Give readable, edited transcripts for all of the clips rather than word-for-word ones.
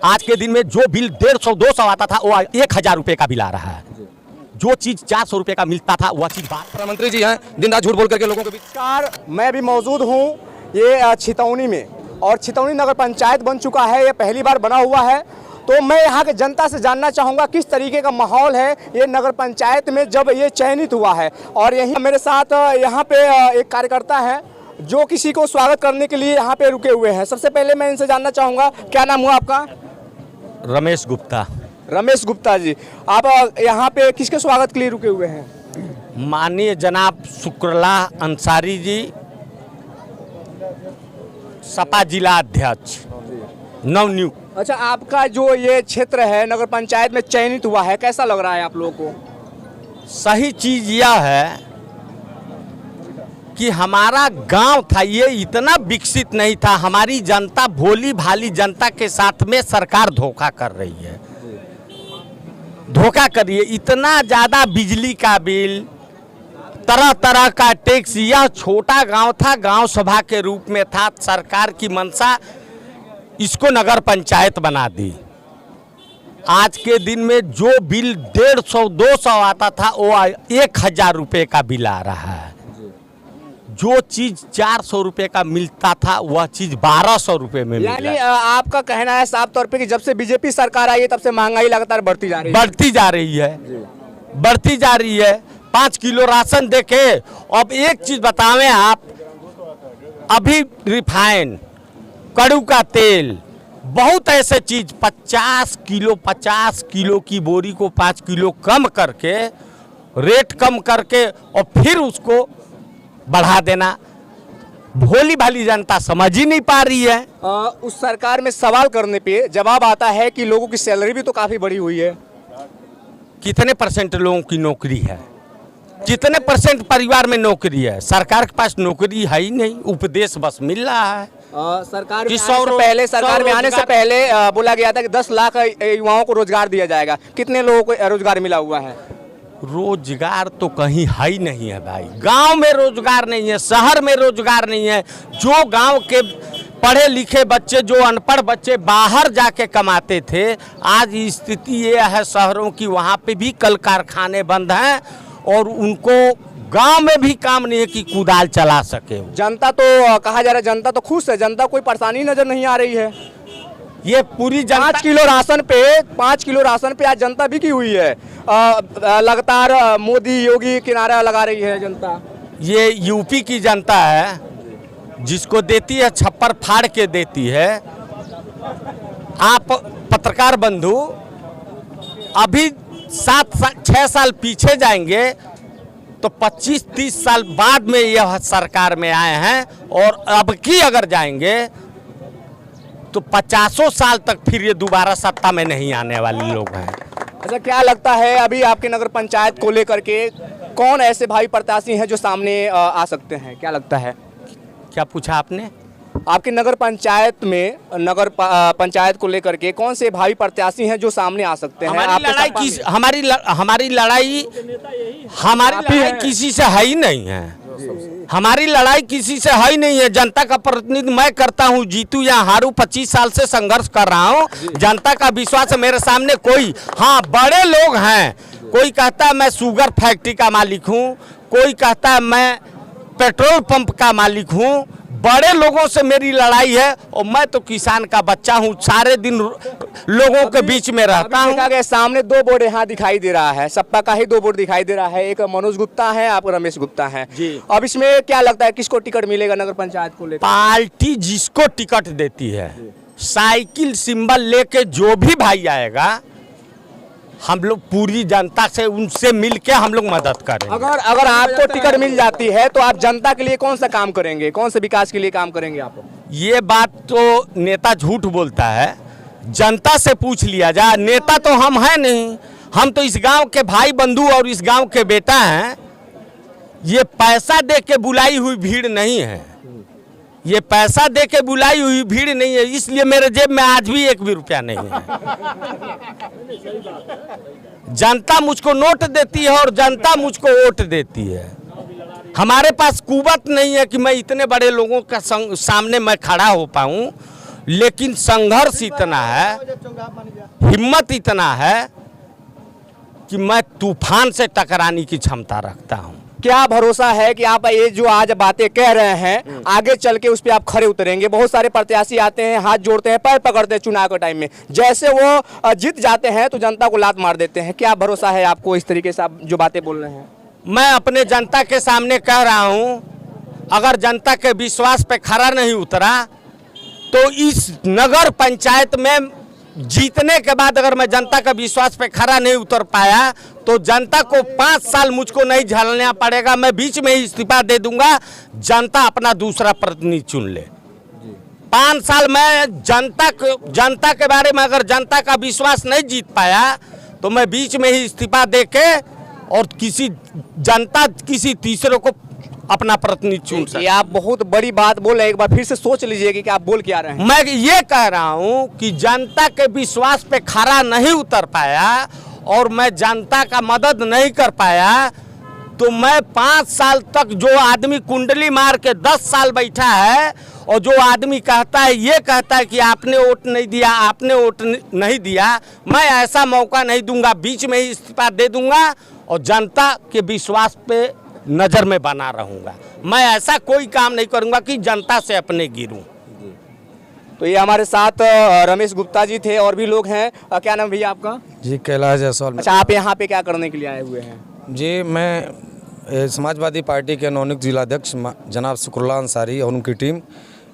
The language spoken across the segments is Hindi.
आज के दिन में जो बिल 150-200 आता था वो 1000 रुपये का बिल आ रहा है। जो चीज 400 रुपये का मिलता था वह चीज प्रधानमंत्री जी हैं, दिन रात झूठ बोल करके लोगों के बीच। नमस्कार, मैं भी मौजूद हूँ ये छितौनी में, और छितौनी नगर पंचायत बन चुका है, ये पहली बार बना हुआ है। तो मैं यहाँ के जनता से जानना चाहूँगा किस तरीके का माहौल है ये नगर पंचायत में जब ये चयनित हुआ है। और यहीं मेरे साथ यहाँ पे एक कार्यकर्ता है जो किसी को स्वागत करने के लिए यहाँ पे रुके हुए हैं। सबसे पहले मैं इनसे जानना चाहूँगा, क्या नाम हुआ आपका? रमेश गुप्ता। रमेश गुप्ता जी, आप यहाँ पे किसके स्वागत के लिए रुके हुए हैं? माननीय जनाब शुक्ला अंसारी जी, सपा जिला अध्यक्ष नवनियुक्त। अच्छा, आपका जो ये क्षेत्र है नगर पंचायत में चयनित हुआ है, कैसा लग रहा है आप लोगों को? सही चीज यह है कि हमारा गांव था ये इतना विकसित नहीं था। हमारी जनता भोली भाली जनता के साथ में सरकार धोखा कर रही है, धोखा करिए। इतना ज़्यादा बिजली का बिल, तरह तरह का टैक्स। यह छोटा गांव था, गांव सभा के रूप में था। सरकार की मंशा इसको नगर पंचायत बना दी। आज के दिन में जो बिल 150-200 आता था वो 1000 रुपये का बिल आ रहा है। जो चीज 400 रुपये का मिलता था वह चीज 1200 रुपये में मिल रहा है। यानी आपका कहना है साफ तौर पे कि जब से बीजेपी सरकार आई है तब से महंगाई लगातार बढ़ती जा रही है। बढ़ती जा रही है। 5 किलो राशन देखे। अब एक चीज बतावें आप, अभी रिफाइन, कड़ू का तेल, बहुत ऐसे चीज 50 किलो की बोरी को 5 किलो कम करके, रेट कम करके और फिर उसको बढ़ा देना। भोली भाली जनता समझ ही नहीं पा रही है। उस सरकार में सवाल करने पे जवाब आता है कि लोगों की सैलरी भी तो काफी बढ़ी हुई है। कितने परसेंट लोगों की नौकरी है? कितने परसेंट परिवार में नौकरी है? सरकार के पास नौकरी है ही नहीं, उपदेश बस मिल रहा है। सरकार में आने से पहले बोला गया था कि 10 लाख युवाओं को रोजगार दिया जाएगा। कितने लोगों को रोजगार मिला हुआ है? रोजगार तो कहीं है ही नहीं है भाई। गांव में रोजगार नहीं है, शहर में रोजगार नहीं है। जो गांव के पढ़े लिखे बच्चे, जो अनपढ़ बच्चे बाहर जाके कमाते थे, आज स्थिति ये है शहरों की, वहाँ पे भी कल कारखाने बंद हैं और उनको गांव में भी काम नहीं है कि कुदाल चला सके। जनता तो कहा जा रहा है जनता तो खुश है, जनता कोई परेशानी नजर नहीं आ रही है। ये पूरी जनता 5 किलो राशन पे आज जनता बिकी हुई है। लगातार मोदी योगी के नारा लगा रही है जनता। ये यूपी की जनता है, जिसको देती है छप्पर फाड़ के देती है। आप पत्रकार बंधु अभी 7-6 साल पीछे जाएंगे तो 25-30 साल बाद में यह सरकार में आए हैं, और अब की अगर जाएंगे तो 50 साल तक फिर ये दोबारा सत्ता में नहीं आने वाले लोग हैं। अच्छा, क्या लगता है अभी आपके नगर पंचायत को लेकर के कौन ऐसे भावी प्रत्याशी हैं जो सामने आ सकते हैं? क्या लगता है? क्या पूछा आपने? आपके नगर पंचायत में पंचायत को लेकर के कौन से भावी प्रत्याशी हैं जो सामने आ सकते हैं? हमारी लड़ाई किसी से है ही नहीं है। हमारी लड़ाई किसी से है ही नहीं है। जनता का प्रतिनिधि मैं करता हूँ, जीतू या हारू, 25 साल से संघर्ष कर रहा हूँ। जनता का विश्वास है मेरे सामने। कोई, हाँ, बड़े लोग हैं। कोई कहता है मैं शुगर फैक्ट्री का मालिक हूँ, कोई कहता है मैं पेट्रोल पंप का मालिक हूँ। बड़े लोगों से मेरी लड़ाई है, और मैं तो किसान का बच्चा हूँ, सारे दिन लोगों के बीच में रहता हूँ। सामने 2 बोर्ड यहाँ दिखाई दे रहा है, सपा का ही 2 बोर्ड दिखाई दे रहा है। एक मनोज गुप्ता है, आप रमेश गुप्ता हैं जी। अब इसमें क्या लगता है किसको टिकट मिलेगा नगर पंचायत को लेकर? पार्टी जिसको टिकट देती है, साइकिल सिंबल लेके जो भी भाई आएगा, हम लोग पूरी जनता से उनसे मिलके हम लोग मदद करें। अगर आपको टिकट मिल जाती है तो आप जनता के लिए कौन सा काम करेंगे, कौन से विकास के लिए काम करेंगे आप? ये बात तो नेता झूठ बोलता है, जनता से पूछ लिया जाए। नेता तो हम हैं नहीं, हम तो इस गांव के भाई बंधु और इस गांव के बेटा हैं। ये पैसा दे के बुलाई हुई भीड़ नहीं है, ये पैसा दे के बुलाई हुई भीड़ नहीं है। इसलिए मेरे जेब में आज भी 1 भी रुपया नहीं है। जनता मुझको नोट देती है और जनता मुझको वोट देती है। हमारे पास कुवत नहीं है कि मैं इतने बड़े लोगों का सामने मैं खड़ा हो पाऊँ। लेकिन संघर्ष इतना है, हिम्मत इतना है कि मैं तूफान से टकराने की क्षमता रखता हूँ। क्या भरोसा है कि आप ये जो आज बातें कह रहे हैं आगे चल के उस पर आप खरे उतरेंगे? बहुत सारे प्रत्याशी आते हैं, हाथ जोड़ते हैं, पैर पकड़ते हैं चुनाव के टाइम में, जैसे वो जीत जाते हैं तो जनता को लात मार देते हैं। क्या भरोसा है आपको इस तरीके से आप जो बातें बोल रहे हैं? मैं अपने जनता के सामने कह रहा हूँ, अगर जनता के विश्वास पे खरा नहीं उतरा तो इस नगर पंचायत में जीतने के बाद अगर मैं जनता का विश्वास पे खरा नहीं उतर पाया तो जनता को 5 साल मुझको नहीं झेलना पड़ेगा, मैं बीच में ही इस्तीफा दे दूंगा, जनता अपना दूसरा प्रतिनिधि चुन ले। 5 साल मैं जनता के बारे में अगर जनता का विश्वास नहीं जीत पाया तो मैं बीच में ही इस्तीफा दे के और जनता किसी तीसरे को अपना प्रतिनिधि चुन सकती। ये आप बहुत बड़ी बात बोल रहे हैं, एक बार फिर से सोच लीजिए कि आप बोल क्या रहे हैं। मैं ये कह रहा हूं कि जनता के विश्वास पे खरा नहीं उतर पाया और मैं जनता का मदद नहीं कर पाया तो मैं 5 साल तक जो आदमी कुंडली मार के 10 साल बैठा है और जो आदमी कहता है, ये कहता है कि आपने वोट नहीं दिया, आपने वोट नहीं दिया, मैं ऐसा मौका नहीं दूंगा, बीच में ही इस्तीफा दे दूंगा और जनता के विश्वास पे नजर में बना रहूंगा। मैं ऐसा कोई काम नहीं करूंगा कि जनता से अपने गिरूं। तो ये हमारे साथ रमेश गुप्ता जी थे और भी लोग हैं। क्या नाम भैया आपका? जी कैलाश जायसवाल। अच्छा, आप यहाँ पे क्या करने के लिए आए हुए हैं? जी मैं समाजवादी पार्टी के नवनियुक्त जिलाध्यक्ष जनाब शुक्रुल्लाह अंसारी और उनकी टीम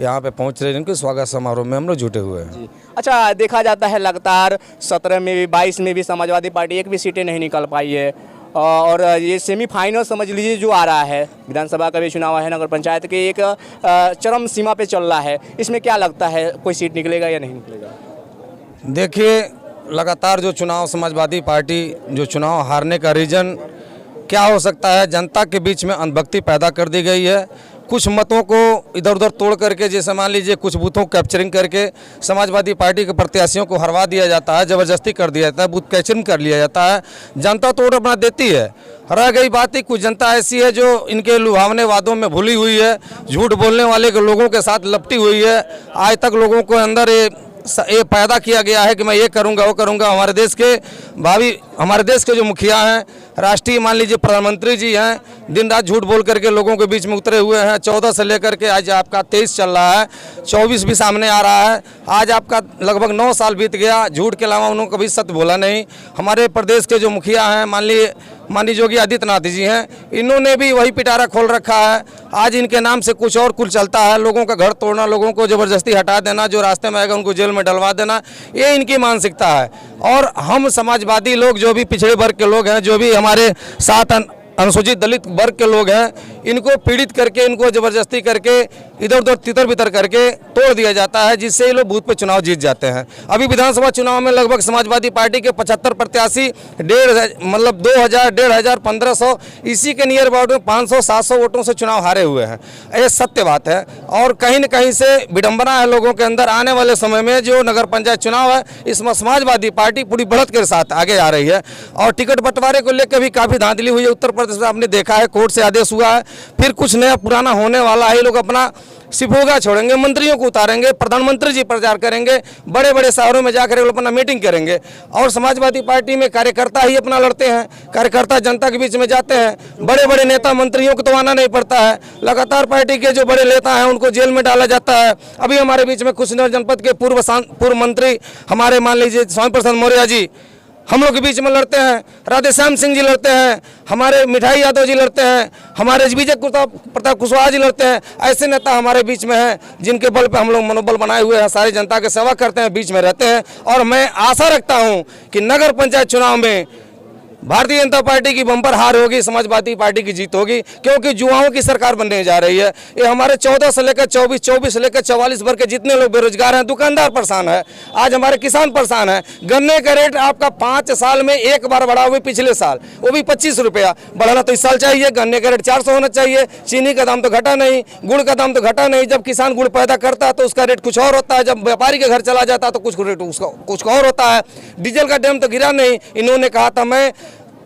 यहाँ पे पहुँच रहे हैं, जिनके स्वागत समारोह में हम लोग जुटे हुए हैं। जी। अच्छा, देखा जाता है लगातार 17 में भी 22 में भी समाजवादी पार्टी एक भी सीटें नहीं निकल पाई है और ये सेमीफाइनल समझ लीजिए जो आ रहा है, विधानसभा का भी चुनाव है, नगर पंचायत के एक चरम सीमा पे चल रहा है, इसमें क्या लगता है कोई सीट निकलेगा या नहीं निकलेगा? देखिए, लगातार जो चुनाव समाजवादी पार्टी जो चुनाव हारने का रीज़न क्या हो सकता है, जनता के बीच में अनभक्ति पैदा कर दी गई है। कुछ मतों को इधर उधर तोड़ करके, जैसे मान लीजिए कुछ बूथों को कैप्चरिंग करके समाजवादी पार्टी के प्रत्याशियों को हरवा दिया जाता है, ज़बरदस्ती कर दिया जाता है, बूथ कैप्चरिंग कर लिया जाता है। जनता तो वोट अपना देती है, रह गई बात ही कुछ जनता ऐसी है जो इनके लुभावने वादों में भूली हुई है, झूठ बोलने वाले के लोगों के साथ लपटी हुई है। आज तक लोगों को अंदर ये पैदा किया गया है कि मैं ये करूंगा वो करूंगा। हमारे देश के जो मुखिया हैं, राष्ट्रीय मान लीजिए प्रधानमंत्री जी हैं, दिन रात झूठ बोल करके लोगों के बीच में उतरे हुए हैं। 14 से लेकर के आज आपका 23 चल रहा है, 24 भी सामने आ रहा है। आज आपका लगभग 9 साल बीत गया, झूठ के अलावा उन्होंने कभी सत्य बोला नहीं। हमारे प्रदेश के जो मुखिया हैं, माननीय योगी आदित्यनाथ जी हैं, इन्होंने भी वही पिटारा खोल रखा है। आज इनके नाम से कुछ और कुल चलता है, लोगों का घर तोड़ना, लोगों को ज़बरदस्ती हटा देना, जो रास्ते में आएगा उनको जेल में डलवा देना, ये इनकी मानसिकता है। और हम समाजवादी लोग, जो भी पिछड़े वर्ग के लोग हैं, जो भी हमारे साथ अनुसूचित दलित वर्ग के लोग हैं, इनको पीड़ित करके, इनको ज़बरदस्ती करके, इधर उधर तितर बितर करके तोड़ दिया जाता है, जिससे ये लोग बूथ पे चुनाव जीत जाते हैं। अभी विधानसभा चुनाव में लगभग समाजवादी पार्टी के 75 प्रत्याशी 2000, 1500 इसी के नियर अबाउट में 500-700 वोटों से चुनाव हारे हुए हैं। ये सत्य बात है और कहीं न कहीं से विडंबना है लोगों के अंदर। आने वाले समय में जो नगर पंचायत चुनाव है, इसमें समाजवादी पार्टी पूरी बढ़त के साथ आगे आ रही है और टिकट बंटवारे को लेकर भी काफ़ी धांधली हुई है। उत्तर प्रदेश में आपने देखा है, कोर्ट से आदेश हुआ है, फिर कुछ नया पुराना होने वाला है। लोग अपना सिपोगा छोड़ेंगे, मंत्रियों को उतारेंगे, प्रधानमंत्री जी प्रचार करेंगे, बड़े बड़े शहरों में जाकर अपना मीटिंग करेंगे और समाजवादी पार्टी में कार्यकर्ता ही अपना लड़ते हैं। कार्यकर्ता जनता के बीच में जाते हैं, बड़े बड़े नेता मंत्रियों को तो आना नहीं पड़ता है। लगातार पार्टी के जो बड़े नेता हैं उनको जेल में डाला जाता है। अभी हमारे बीच में कुशीनगर जनपद के पूर्व मंत्री हमारे मान लीजिए स्वामी प्रसाद मौर्य जी हम लोग के बीच में लड़ते हैं, राधेश्याम सिंह जी लड़ते हैं, हमारे मिठाई यादव जी लड़ते हैं, हमारे विजय प्रताप कुशवाहा जी लड़ते हैं। ऐसे नेता हमारे बीच में हैं जिनके बल पे हम लोग मनोबल बनाए हुए हैं, सारी जनता की सेवा करते हैं, बीच में रहते हैं। और मैं आशा रखता हूं कि नगर पंचायत चुनाव में भारतीय जनता पार्टी की बम्पर हार होगी, समाजवादी पार्टी की जीत होगी, क्योंकि युवाओं की सरकार बनने जा रही है। ये हमारे 14 से लेकर 24, 24 से लेकर 44 वर्ग के जितने लोग बेरोजगार हैं, दुकानदार परेशान है, आज हमारे किसान परेशान है। गन्ने का रेट आपका 5 साल में एक बार बढ़ा हुआ, पिछले साल वो भी 25 रुपया बढ़ाना तो इस साल चाहिए। गन्ने का रेट 400 होना चाहिए। चीनी का दाम तो घटा नहीं, गुड़ का दाम तो घटा नहीं। जब किसान गुड़ पैदा करता है तो उसका रेट कुछ और होता है, जब व्यापारी के घर चला जाता है तो कुछ रेट उसका कुछ और होता है। डीजल का दाम तो गिरा नहीं। इन्होंने कहा था मैं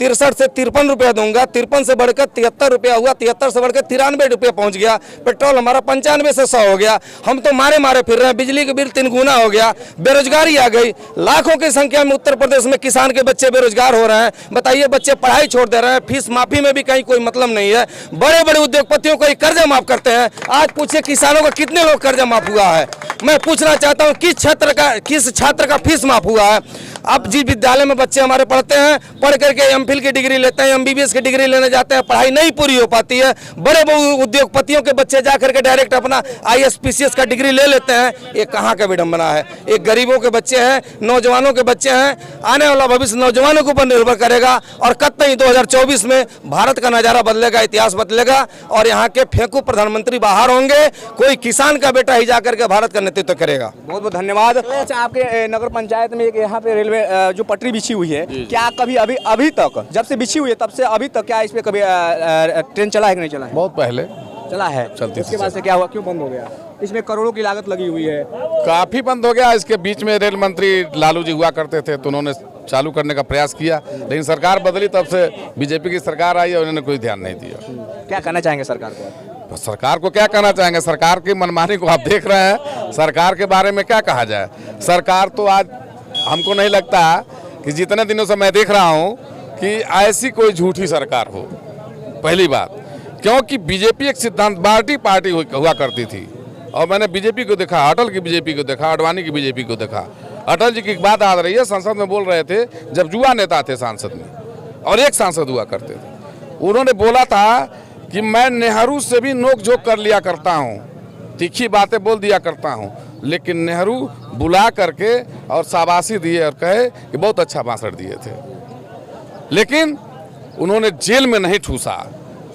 63 से 53 रुपया दूंगा, 53 से बढ़कर 73 रुपया हुआ, 73 से बढ़कर 93 रुपये पहुंच गया। पेट्रोल हमारा 95 से 100 हो गया। हम तो मारे मारे फिर रहे हैं। बिजली के बिल 3 गुना हो गया। बेरोजगारी आ गई। लाखों की संख्या में उत्तर प्रदेश में किसान के बच्चे बेरोजगार हो रहे हैं। बताइए, बच्चे पढ़ाई छोड़ दे रहे हैं। फीस माफी में भी कहीं कोई मतलब नहीं है। बड़े बड़े उद्योगपतियों को कर्जा माफ करते हैं। आज पूछे किसानों का कितने लोग कर्जा माफ हुआ है। मैं पूछना चाहता हूं किस छात्र का फीस माफ हुआ है। अब जिस विद्यालय में बच्चे हमारे पढ़ते हैं, पढ़ करके एमफिल की डिग्री लेते हैं, एमबीबीएस की डिग्री लेने जाते हैं, पढ़ाई नहीं पूरी हो पाती है। बड़े बड़े उद्योगपतियों के बच्चे जा करके डायरेक्ट अपना आईएएस पीसीएस का डिग्री ले लेते हैं। ये कहाँ का विडंबना है। एक गरीबों के बच्चे हैं, नौजवानों के बच्चे हैं। आने वाला भविष्य नौजवानों के ऊपर निर्भर करेगा और कतई 2024 में भारत का नजारा बदलेगा, इतिहास बदलेगा और यहाँ के फेंकू प्रधानमंत्री बाहर होंगे। कोई किसान का बेटा ही जाकर के भारत का नेतृत्व करेगा। बहुत बहुत धन्यवाद। अच्छा, आपके नगर पंचायत में एक यहाँ पे रेलवे जो पटरी बिछी हुई है, क्या कभी अभी तक जब से बिछी हुई है तब से अभी तक क्या इस पे कभी ट्रेन चला है कि नहीं चला है? बहुत पहले चला है। चलती उसके बाद से क्या हुआ, क्यों बंद हो गया? इसमें करोड़ों की लागत लगी हुई है। काफी बंद हो गया। इसके बीच में रेल मंत्री लालू जी हुआ करते थे तो उन्होंने चालू करने का प्रयास किया, लेकिन सरकार बदली, तब से बीजेपी की सरकार आई और उन्होंने कोई ध्यान नहीं दिया। क्या कहना चाहेंगे सरकार को? सरकार को क्या कहना चाहेंगे? सरकार की मनमानी को आप देख रहे हैं। सरकार के बारे में क्या कहा जाए। सरकार तो आज हमको नहीं लगता कि जितने दिनों से मैं देख रहा हूं कि ऐसी कोई झूठी सरकार हो। पहली बात, क्योंकि बीजेपी एक सिद्धांतवादी पार्टी हुआ करती थी और मैंने बीजेपी को देखा, अटल की बीजेपी को देखा, आडवाणी की बीजेपी को देखा। अटल जी की एक बात आ रही है, संसद में बोल रहे थे जब युवा नेता थे सांसद में और एक सांसद हुआ करते थे। उन्होंने बोला था कि मैं नेहरू से भी नोक झोंक कर लिया करता हूँ, तीखी बातें बोल दिया करता हूँ, लेकिन नेहरू बुला करके और शाबाशी दिए और कहे कि बहुत अच्छा भाषण दिए थे, लेकिन उन्होंने जेल में नहीं ठूसा।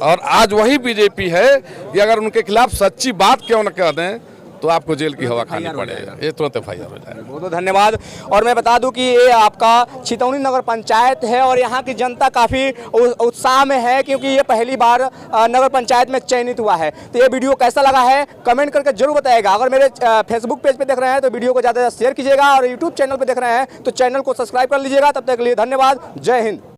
और आज वही बीजेपी है कि अगर उनके खिलाफ सच्ची बात क्यों न कह दें तो आपको जेल की हवा खानी पड़ेगा। ये तुरंत एफआईआर हो जाएगा। बहुत बहुत धन्यवाद। और मैं बता दूं कि ये आपका छितौनी नगर पंचायत है और यहाँ की जनता काफ़ी उत्साह में है क्योंकि ये पहली बार नगर पंचायत में चयनित हुआ है। तो ये वीडियो कैसा लगा है कमेंट करके जरूर बताइएगा। अगर मेरे फेसबुक पेज पे देख रहे हैं तो वीडियो को ज़्यादा शेयर कीजिएगा और यूट्यूब चैनल पर देख रहे हैं तो चैनल को सब्सक्राइब कर लीजिएगा। तब तक के लिए धन्यवाद। जय हिंद।